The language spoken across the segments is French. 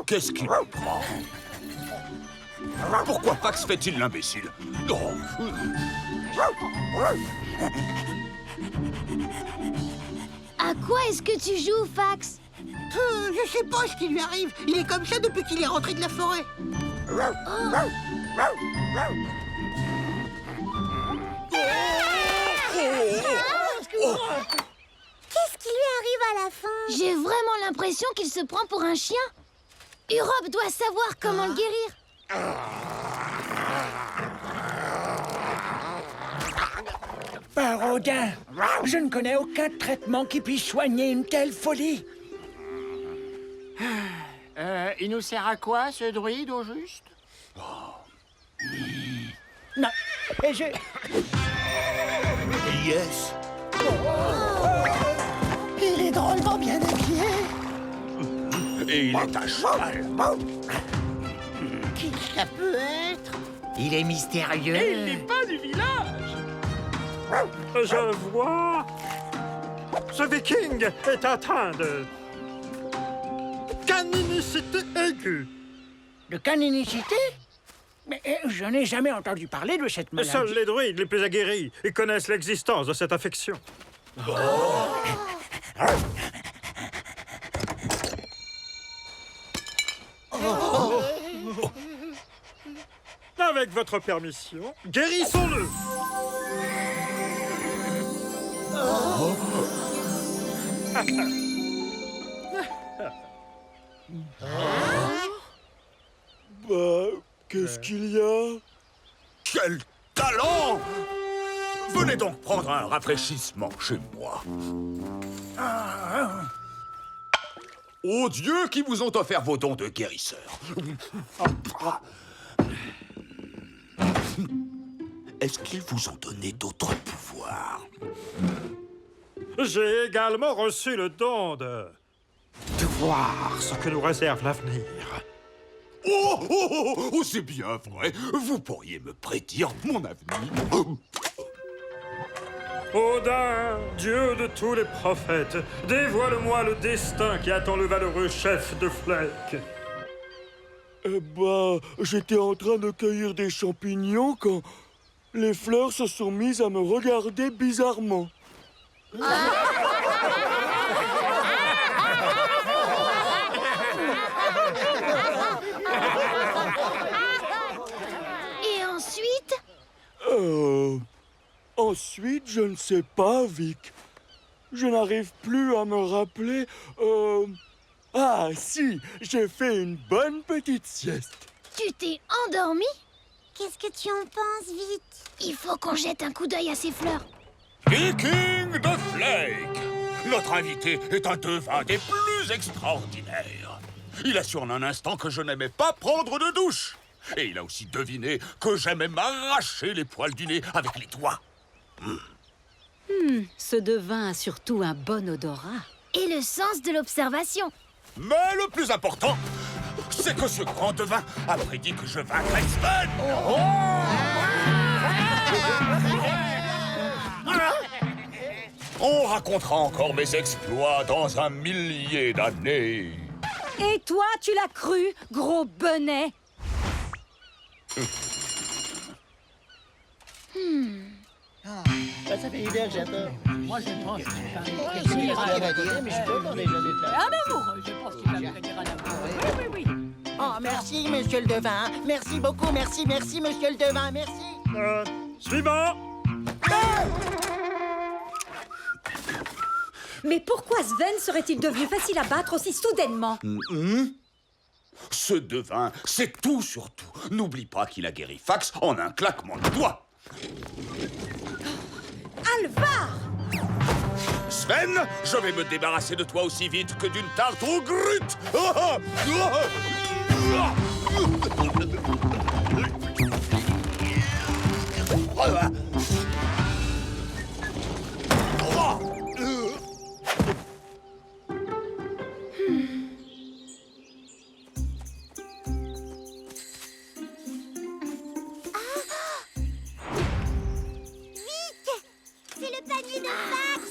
Qu'est-ce qu'il prend? Pourquoi Fax fait-il l'imbécile? Non. À quoi est-ce que tu joues, Fax? Je sais pas ce qui lui arrive. Il est comme ça depuis qu'il est rentré de la forêt. Qu'est-ce qui lui arrive à la fin? J'ai vraiment l'impression qu'il se prend pour un chien. Europe doit savoir comment le guérir. Barodin, je ne connais aucun traitement qui puisse soigner une telle folie. Il nous sert à quoi, ce druide, au juste? Non, et je... Yes. Il est drôlement bien habillé. Et il est à cheval. Qui ça peut être? Il est mystérieux. Et il n'est pas du village. Je vois. Ce viking est atteint de caninicité aiguë. De caninicité? Mais je n'ai jamais entendu parler de cette maladie. Seuls les druides les plus aguerris connaissent l'existence de cette affection. Avec votre permission, guérissons-le. Qu'est-ce qu'il y a? Quel talent! Venez donc prendre un rafraîchissement chez moi. Aux dieux qui vous ont offert vos dons de guérisseur. Est-ce qu'ils vous ont donné d'autres pouvoirs? J'ai également reçu le don de voir ce que nous réserve l'avenir. Oh, c'est bien vrai. Vous pourriez me prédire mon avenir. Odin, Dieu de tous les prophètes, dévoile-moi le destin qui attend le valeureux chef de Fleck. J'étais en train de cueillir des champignons quand les fleurs se sont mises à me regarder bizarrement. Et ensuite? Ensuite, je ne sais pas, Vic. Je n'arrive plus à me rappeler... Ah, si, j'ai fait une bonne petite sieste. Tu t'es endormi? Qu'est-ce que tu en penses, vite? Il faut qu'on jette un coup d'œil à ces fleurs. Viking de Flake! Notre invité est un devin des plus extraordinaires. Il a su en un instant que je n'aimais pas prendre de douche. Et il a aussi deviné que j'aimais m'arracher les poils du nez avec les doigts. Ce devin a surtout un bon odorat. Et le sens de l'observation. Mais le plus important, c'est que ce grand devin a prédit que je vaincrais Sven. On racontera encore mes exploits dans un millier d'années. Et toi, tu l'as cru, gros benet? Ça fait une heure que j'attends. Moi, je pense qu'il va Je suis mais je peux pas déjà d'être là. un amour. Je pense qu'il va prédire un amour. Oui. Oh, merci, monsieur le devin. Merci beaucoup, merci, monsieur le devin, merci. Suivant. Mais pourquoi Sven serait-il devenu facile à battre aussi soudainement? Ce devin, c'est tout sur tout. N'oublie pas qu'il a guéri Fax en un claquement de doigts. Alvar! Sven, je vais me débarrasser de toi aussi vite que d'une tarte aux grutes. C'est le panier de Fax.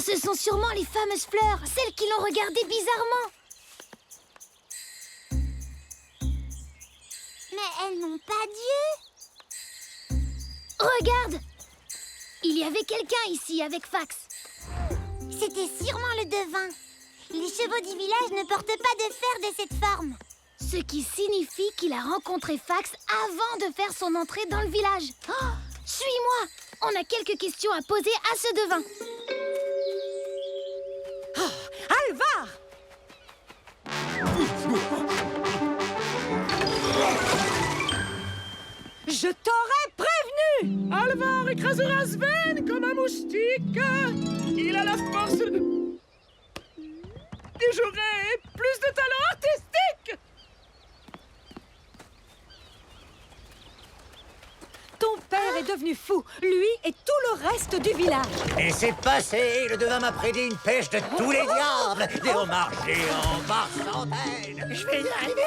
Ce sont sûrement les fameuses fleurs, celles qui l'ont regardé bizarrement. Mais elles n'ont pas d'yeux. Regarde! Il y avait quelqu'un ici avec Fax. C'était sûrement le devin. Les chevaux du village ne portent pas de fer de cette forme. Ce qui signifie qu'il a rencontré Fax avant de faire son entrée dans le village. Oh, suis-moi! On a quelques questions à poser à ce devin. Alvar! Je t'aurais prévenu! Alvar écrasera Sven comme un moustique. Il a la force de... Et j'aurai plus de talent artistique. Ton père est devenu fou, lui et tout le reste du village. Et c'est passé. Le devin m'a prédit une pêche de tous les diables. Des homards géants par centaines. Je vais y arriver.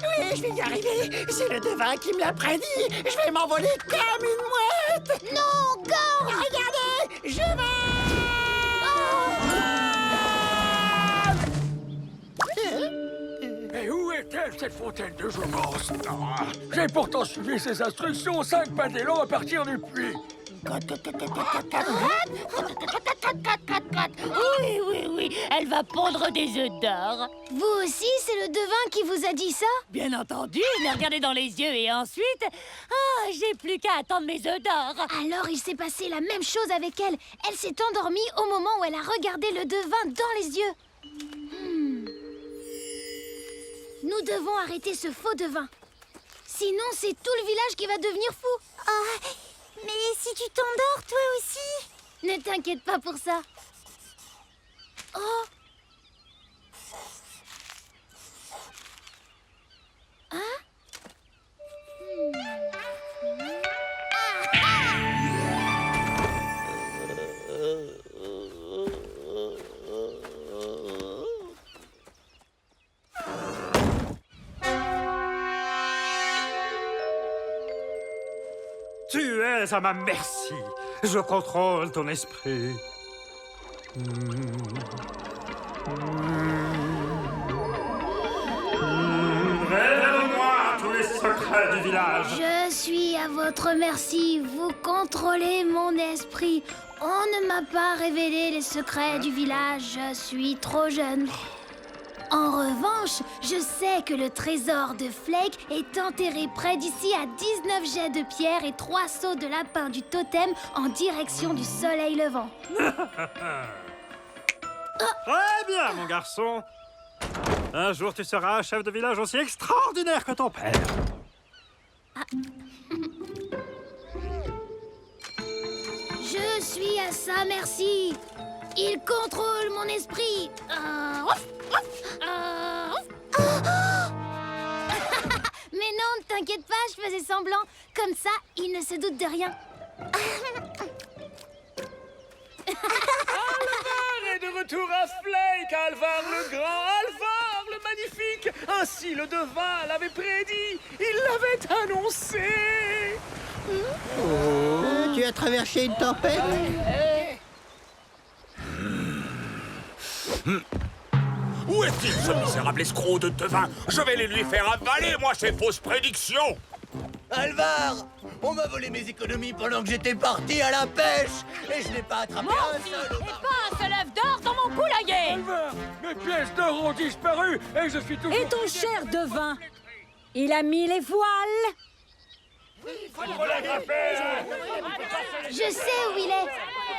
Oui, je vais y arriver. C'est le devin qui me l'a prédit. Je vais m'envoler comme une mouette. Non, Gorge! Regardez, je vais... Et où est-elle, cette fontaine de jouvence? J'ai pourtant suivi ses instructions, 5 pas d'élan à partir du puits. Oui, elle va pondre des œufs d'or. Vous aussi, c'est le devin qui vous a dit ça? Bien entendu, je l'ai regardé dans les yeux et ensuite... Ah, j'ai plus qu'à attendre mes œufs d'or. Alors il s'est passé la même chose avec elle. Elle s'est endormie au moment où elle a regardé le devin dans les yeux. Nous devons arrêter ce faux devin. Sinon, c'est tout le village qui va devenir fou. Oh, mais si tu t'endors, toi aussi. Ne t'inquiète pas pour ça. Oh! Hein? Tu es à ma merci. Je contrôle ton esprit. Révèle-moi tous les secrets du village. Je suis à votre merci. Vous contrôlez mon esprit. On ne m'a pas révélé les secrets du village. Je suis trop jeune. En revanche, je sais que le trésor de Flake est enterré près d'ici à 19 jets de pierre et 3 sauts de lapin du totem en direction du soleil levant. Très bien, mon garçon. Un jour, tu seras un chef de village aussi extraordinaire que ton père. Je suis à sa merci. Il contrôle mon esprit. Mais non, ne t'inquiète pas, je faisais semblant. Comme ça, il ne se doute de rien. Alvar est de retour à Flake. Alvar le grand, Alvar le magnifique. Ainsi le devin l'avait prédit. Il l'avait annoncé. Tu as traversé une tempête? Où est-il, ce misérable escroc de devin? Je vais les lui faire avaler, moi, ces fausses prédictions! Alvar, on m'a volé mes économies pendant que j'étais parti à la pêche. Et je n'ai pas attrapé un seul homard. Pas un seul œuf d'or dans mon poulailler. Alvar, mes pièces d'or ont disparu et je suis toujours... Et ton cher devin, il a mis les voiles. Je sais où il est.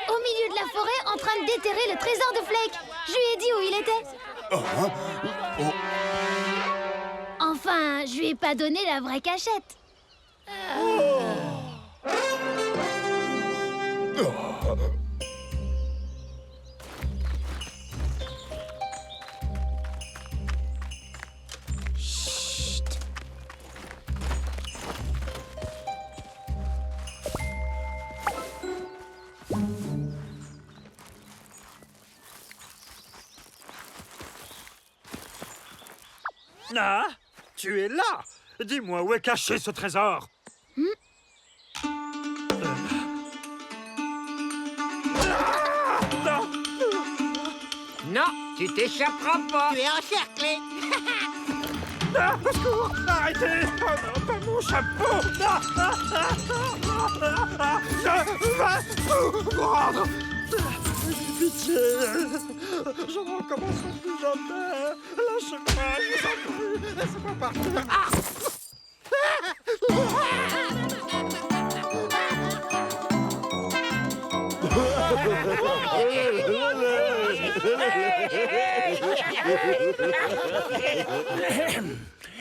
Au milieu de la forêt, en train de déterrer le trésor de Flake. Je lui ai dit où il était. Enfin, je lui ai pas donné la vraie cachette. Ah, tu es là. Dis-moi où est caché ce trésor. Non, Non, tu t'échapperas pas. Tu es encerclé. Ah, au secours! Arrêtez! Oh non, pas mon chapeau! Non! Je vais vous rendre! Pitié! Je ne recommencerai plus jamais! Lâchez-moi, je vous en prie! Laissez-moi partir! Ah!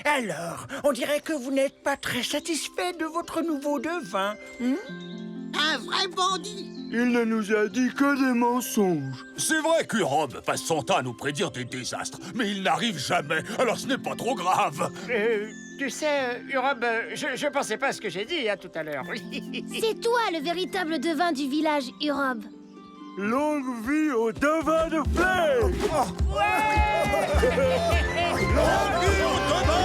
Alors, on dirait que vous n'êtes pas très satisfait de votre nouveau devin. Un vrai bandit. Il ne nous a dit que des mensonges. C'est vrai qu'Urob passe son temps à nous prédire des désastres, mais il n'arrive jamais, alors ce n'est pas trop grave. Tu sais, Urob, je pensais pas à ce que j'ai dit tout à l'heure. C'est toi le véritable devin du village, Urob. Longue vie au devin de Flake! Longue vie au devin